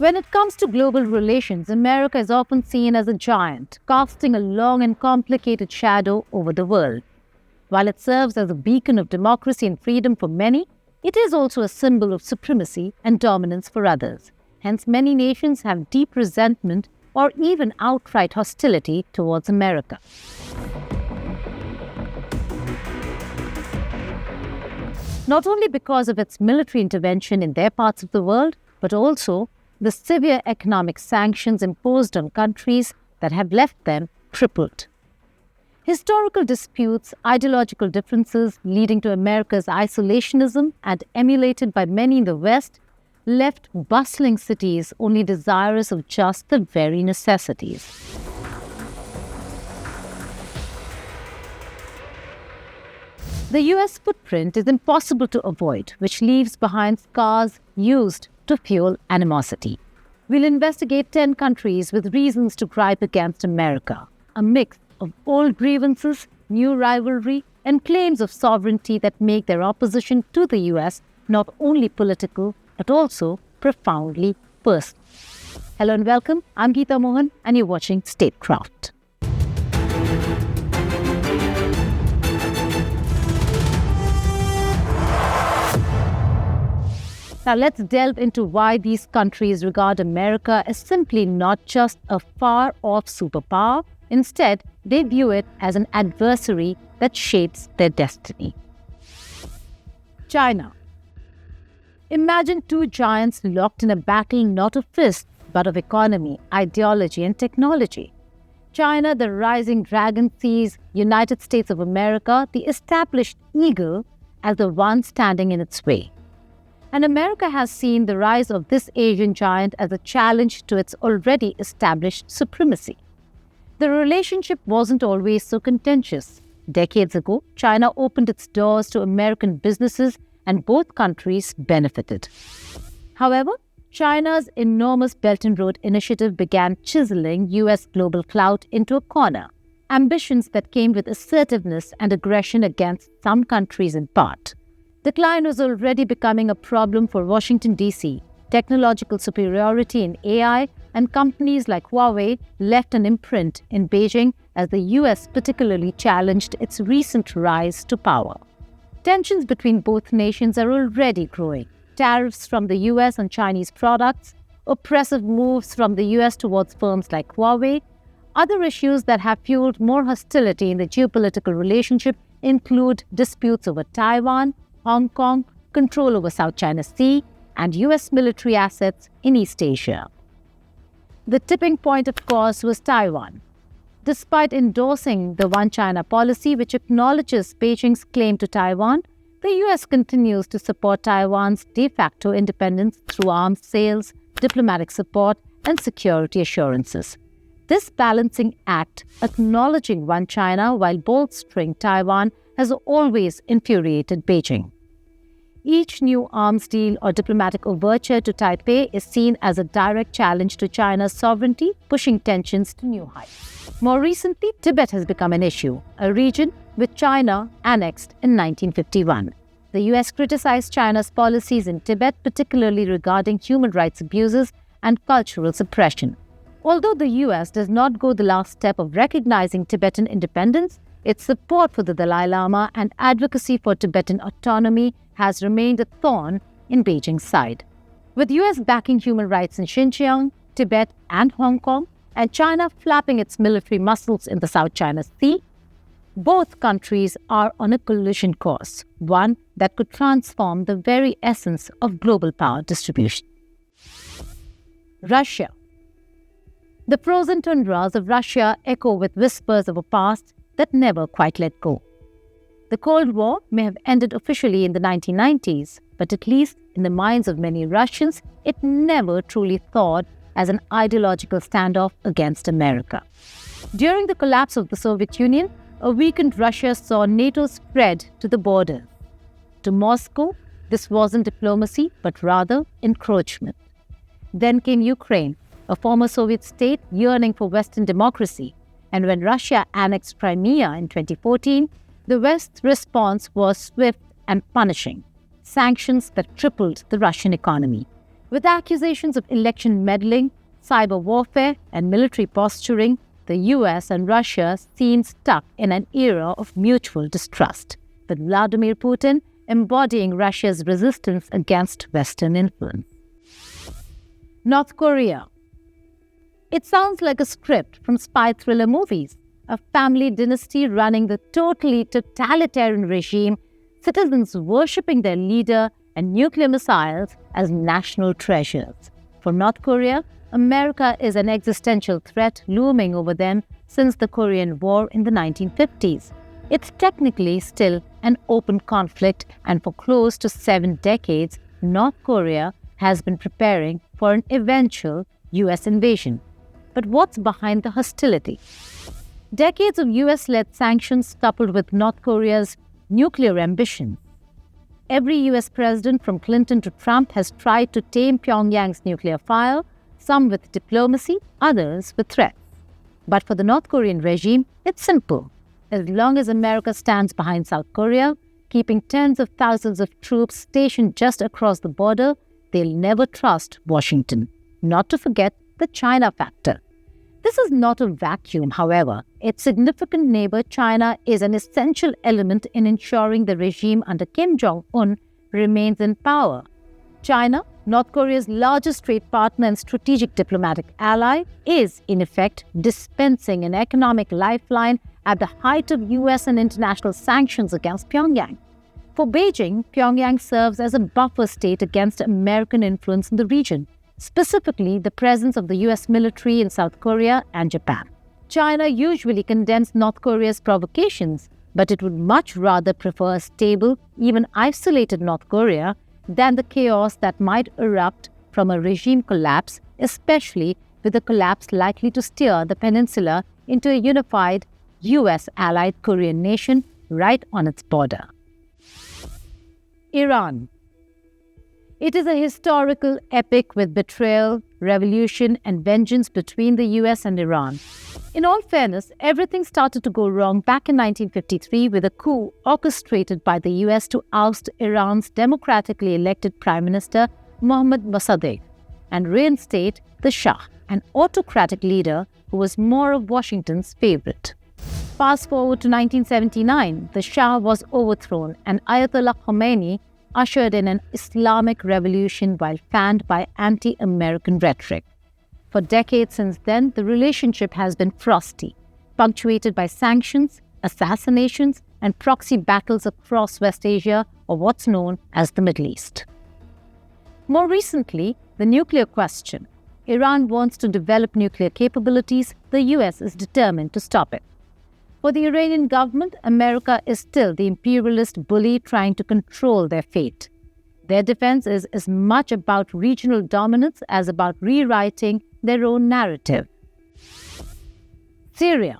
When it comes to global relations, America is often seen as a giant, casting a long and complicated shadow over the world. While it serves as a beacon of democracy and freedom for many, it is also a symbol of supremacy and dominance for others. Hence, many nations have deep resentment or even outright hostility towards America. Not only because of its military intervention in their parts of the world, but also the severe economic sanctions imposed on countries that have left them crippled. Historical disputes, ideological differences leading to America's isolationism and emulated by many in the West left bustling cities only desirous of just the very necessities. The US footprint is impossible to avoid, which leaves behind scars used to fuel animosity. We'll investigate 10 countries with reasons to gripe against America, a mix of old grievances, new rivalry, and claims of sovereignty that make their opposition to the US not only political, but also profoundly personal. Hello and welcome. I'm Geeta Mohan, and you're watching Statecraft. Now let's delve into why these countries regard America as simply not just a far-off superpower. Instead, they view it as an adversary that shapes their destiny. China. Imagine two giants locked in a battle not of fists, but of economy, ideology, and technology. China, the rising dragon, sees United States of America, the established eagle, as the one standing in its way. And America has seen the rise of this Asian giant as a challenge to its already established supremacy. The relationship wasn't always so contentious. Decades ago, China opened its doors to American businesses and both countries benefited. However, China's enormous Belt and Road Initiative began chiseling US global clout into a corner, ambitions that came with assertiveness and aggression against some countries in part. Decline was already becoming a problem for Washington, D.C. Technological superiority in AI and companies like Huawei left an imprint in Beijing as the US particularly challenged its recent rise to power. Tensions between both nations are already growing. Tariffs from the US on Chinese products, oppressive moves from the US towards firms like Huawei. Other issues that have fueled more hostility in the geopolitical relationship include disputes over Taiwan, Hong Kong, control over South China Sea, and US military assets in East Asia. The tipping point, of course, was Taiwan. Despite endorsing the One China policy, which acknowledges Beijing's claim to Taiwan, the US continues to support Taiwan's de facto independence through arms sales, diplomatic support, and security assurances. This balancing act, acknowledging One China while bolstering Taiwan, has always infuriated Beijing. Each new arms deal or diplomatic overture to Taipei is seen as a direct challenge to China's sovereignty, pushing tensions to new heights. More recently, Tibet has become an issue, a region which China annexed in 1951. The US criticized China's policies in Tibet, particularly regarding human rights abuses and cultural suppression. Although the US does not go the last step of recognizing Tibetan independence, its support for the Dalai Lama and advocacy for Tibetan autonomy has remained a thorn in Beijing's side. With US backing human rights in Xinjiang, Tibet and Hong Kong, and China flapping its military muscles in the South China Sea, both countries are on a collision course, one that could transform the very essence of global power distribution. Russia. The frozen tundras of Russia echo with whispers of a past that never quite let go. The Cold War may have ended officially in the 1990s, but at least in the minds of many Russians, it never truly thawed as an ideological standoff against America. During the collapse of the Soviet Union, a weakened Russia saw NATO spread to the borders. To Moscow, this wasn't diplomacy, but rather encroachment. Then came Ukraine, a former Soviet state yearning for Western democracy. And when Russia annexed Crimea in 2014, the West's response was swift and punishing. Sanctions that tripled the Russian economy. With accusations of election meddling, cyber warfare, and military posturing, the US and Russia seem stuck in an era of mutual distrust, with Vladimir Putin embodying Russia's resistance against Western influence. North Korea. It sounds like a script from spy thriller movies, a family dynasty running the totally totalitarian regime, citizens worshipping their leader, and nuclear missiles as national treasures. For North Korea, America is an existential threat looming over them since the Korean War in the 1950s. It's technically still an open conflict, and for close to 7 decades, North Korea has been preparing for an eventual US invasion. But what's behind the hostility? Decades of US-led sanctions coupled with North Korea's nuclear ambition. Every US president from Clinton to Trump has tried to tame Pyongyang's nuclear fire, some with diplomacy, others with threats. But for the North Korean regime, it's simple. As long as America stands behind South Korea, keeping tens of thousands of troops stationed just across the border, they'll never trust Washington. Not to forget the China factor. This is not a vacuum, however. Its significant neighbor, China, is an essential element in ensuring the regime under Kim Jong-un remains in power. China, North Korea's largest trade partner and strategic diplomatic ally, is, in effect, dispensing an economic lifeline at the height of US and international sanctions against Pyongyang. For Beijing, Pyongyang serves as a buffer state against American influence in the region, specifically the presence of the US military in South Korea and Japan. China usually condemns North Korea's provocations, but it would much rather prefer a stable, even isolated North Korea than the chaos that might erupt from a regime collapse, especially with the collapse likely to steer the peninsula into a unified US-allied Korean nation right on its border. Iran. It is a historical epic with betrayal, revolution, and vengeance between the US and Iran. In all fairness, everything started to go wrong back in 1953 with a coup orchestrated by the US to oust Iran's democratically elected Prime Minister Mohammad Mossadegh and reinstate the Shah, an autocratic leader who was more of Washington's favorite. Fast forward to 1979, the Shah was overthrown and Ayatollah Khomeini ushered in an Islamic revolution while fanned by anti-American rhetoric. For decades since then, the relationship has been frosty, punctuated by sanctions, assassinations, and proxy battles across West Asia, or what's known as the Middle East. More recently, the nuclear question. Iran wants to develop nuclear capabilities. The US is determined to stop it. For the Iranian government, America is still the imperialist bully trying to control their fate. Their defense is as much about regional dominance as about rewriting their own narrative. Syria.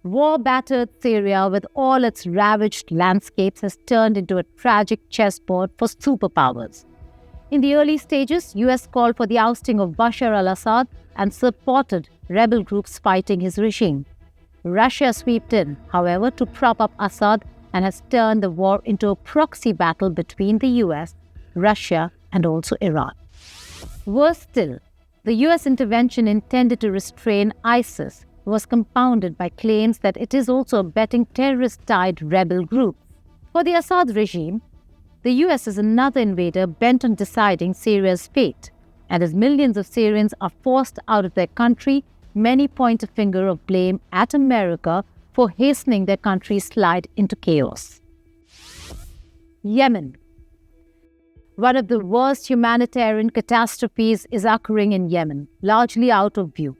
War-battered Syria, with all its ravaged landscapes, has turned into a tragic chessboard for superpowers. In the early stages, US called for the ousting of Bashar al-Assad and supported rebel groups fighting his regime. Russia swept in, however, to prop up Assad and has turned the war into a proxy battle between the US, Russia, and also Iran. Worse still, the US intervention intended to restrain ISIS was compounded by claims that it is also abetting terrorist-tied rebel groups. For the Assad regime, the US is another invader bent on deciding Syria's fate, and as millions of Syrians are forced out of their country, many point a finger of blame at America for hastening their country's slide into chaos. Yemen. One of the worst humanitarian catastrophes is occurring in Yemen, largely out of view.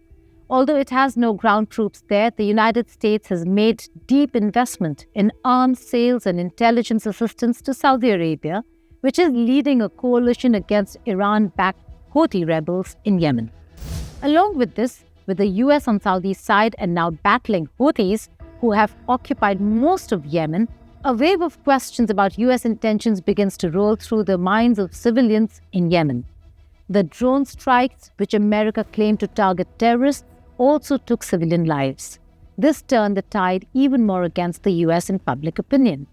Although it has no ground troops there, the United States has made deep investment in arms sales and intelligence assistance to Saudi Arabia, which is leading a coalition against Iran-backed Houthi rebels in Yemen. Along with this, with the US on Saudi's side and now battling Houthis, who have occupied most of Yemen, a wave of questions about US intentions begins to roll through the minds of civilians in Yemen. The drone strikes, which America claimed to target terrorists, also took civilian lives. This turned the tide even more against the US in public opinion.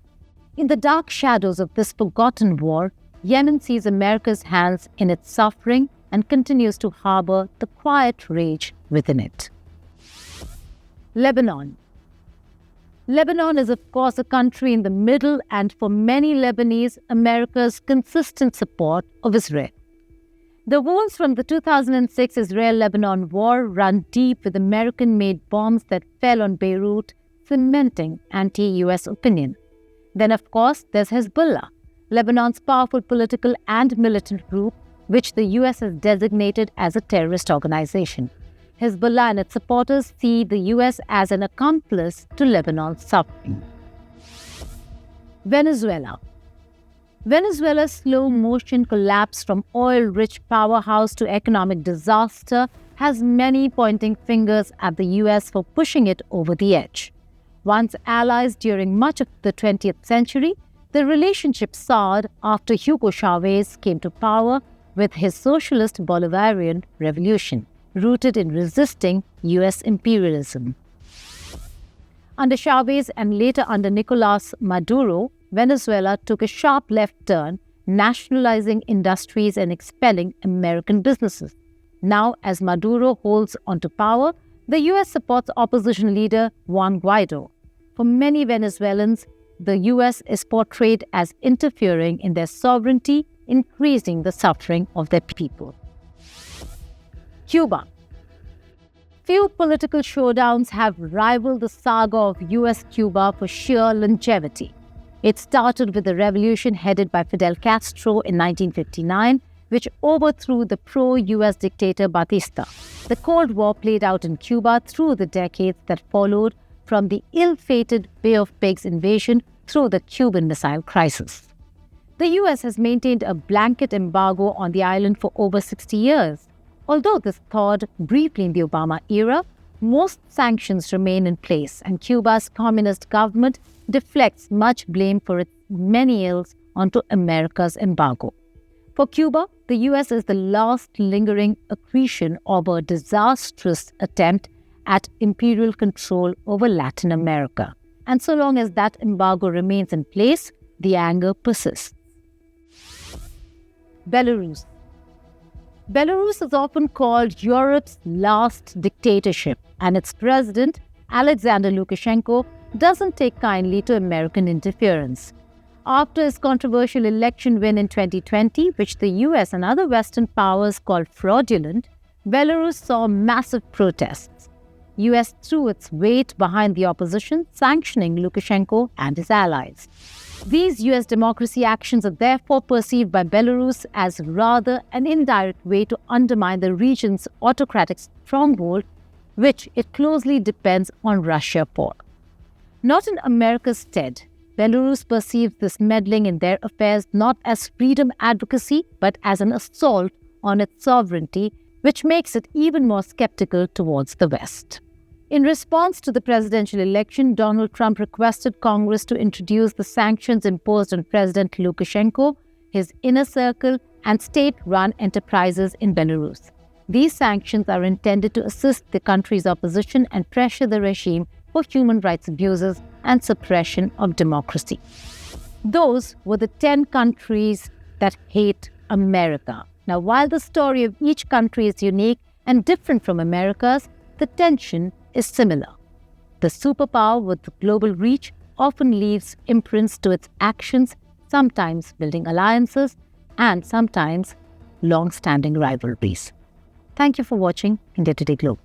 In the dark shadows of this forgotten war, Yemen sees America's hands in its suffering and continues to harbor the quiet rage within it. Lebanon. Lebanon is, of course, a country in the middle and, for many Lebanese, America's consistent support of Israel. The wounds from the 2006 Israel-Lebanon war run deep, with American-made bombs that fell on Beirut cementing anti-US opinion. Then, of course, there's Hezbollah, Lebanon's powerful political and militant group, which the US has designated as a terrorist organization. Hezbollah and its supporters see the US as an accomplice to Lebanon's suffering. Venezuela. Venezuela's slow-motion collapse from oil-rich powerhouse to economic disaster has many pointing fingers at the US for pushing it over the edge. Once allies during much of the 20th century, the relationship soured after Hugo Chavez came to power with his socialist Bolivarian revolution, rooted in resisting US imperialism. Under Chavez and later under Nicolas Maduro, Venezuela took a sharp left turn, nationalizing industries and expelling American businesses. Now, as Maduro holds onto power, the US supports opposition leader Juan Guaido. For many Venezuelans, the US is portrayed as interfering in their sovereignty, increasing the suffering of their people. Cuba. Few political showdowns have rivaled the saga of US-Cuba for sheer longevity. It started with the revolution headed by Fidel Castro in 1959, which overthrew the pro-US dictator Batista. The Cold War played out in Cuba through the decades that followed, from the ill-fated Bay of Pigs invasion through the Cuban Missile Crisis. The US has maintained a blanket embargo on the island for over 60 years. Although this thawed briefly in the Obama era, most sanctions remain in place, and Cuba's communist government deflects much blame for its many ills onto America's embargo. For Cuba, the US is the last lingering accretion of a disastrous attempt at imperial control over Latin America. And so long as that embargo remains in place, the anger persists. Belarus. Belarus is often called Europe's last dictatorship, and its president, Alexander Lukashenko, doesn't take kindly to American interference. After his controversial election win in 2020, which the US and other Western powers called fraudulent, Belarus saw massive protests. US threw its weight behind the opposition, sanctioning Lukashenko and his allies. These US democracy actions are therefore perceived by Belarus as rather an indirect way to undermine the region's autocratic stronghold, which it closely depends on Russia for. Not in America's stead, Belarus perceives this meddling in their affairs not as freedom advocacy, but as an assault on its sovereignty, which makes it even more skeptical towards the West. In response to the presidential election, Donald Trump requested Congress to introduce the sanctions imposed on President Lukashenko, his inner circle, and state-run enterprises in Belarus. These sanctions are intended to assist the country's opposition and pressure the regime for human rights abuses and suppression of democracy. Those were the 10 countries that hate America. Now, while the story of each country is unique and different from America's, the tension is similar. The superpower with the global reach often leaves imprints to its actions, sometimes building alliances and sometimes long-standing rivalries. Thank you for watching India Today Globe.